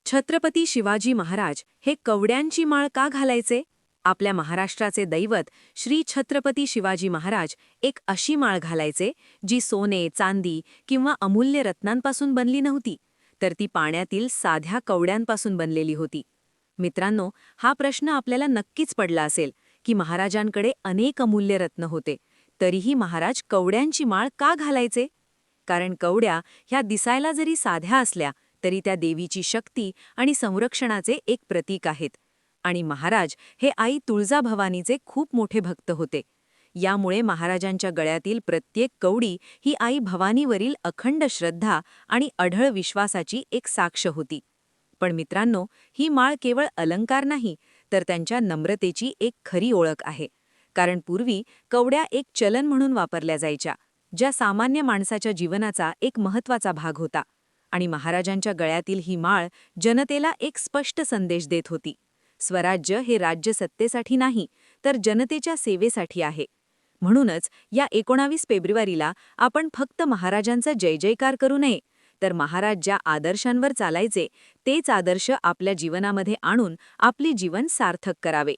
छत्रपती शिवाजी महाराज हे कवड्यांची माळ का घालायचे? आपल्या महाराष्ट्राचे दैवत श्री छत्रपती शिवाजी महाराज एक अशी माळ घालायचे जी सोने, चांदी किंवा अमूल्य रत्नांपासून बनली नव्हती, तर ती पाण्यातील साध्या कवड्यांपासून बनलेली होती. मित्रांनो, हा प्रश्न आपल्याला नक्कीच पडला असेल की महाराजांकडे अनेक अमूल्य रत्न होते, तरीही महाराज कवड्यांची माळ का घालायचे? कारण कवड्या ह्या दिसायला जरी साध्या असल्या तरी त्या देवीची शक्ती आणि संरक्षणाचे एक प्रतीक आहेत. आणि महाराज हे आई तुळजाभवानीचे खूप मोठे भक्त होते. यामुळे महाराजांच्या गळ्यातील प्रत्येक कवडी ही आई भवानीवरील अखंड श्रद्धा आणि अढळ विश्वासाची एक साक्ष होती. पण मित्रांनो, ही माळ केवळ अलंकार नाही, तर त्यांच्या नम्रतेची एक खरी ओळख आहे. कारण पूर्वी कवड्या एक चलन म्हणून वापरल्या जायच्या, ज्या सामान्य माणसाच्या जीवनाचा एक महत्त्वाचा भाग होता. आणि महाराजांच्या गळ्यातील ही माळ जनतेला एक स्पष्ट संदेश देत होती. स्वराज्य हे राज्यसत्तेसाठी नाही, तर जनतेच्या सेवेसाठी आहे. म्हणूनच या 19 फेब्रुवारीला आपण फक्त महाराजांचा जय जयकार करू नये, तर महाराज ज्या आदर्शांवर चालायचे तेच आदर्श आपल्या जीवनामध्ये आणून आपले जीवन सार्थक करावे.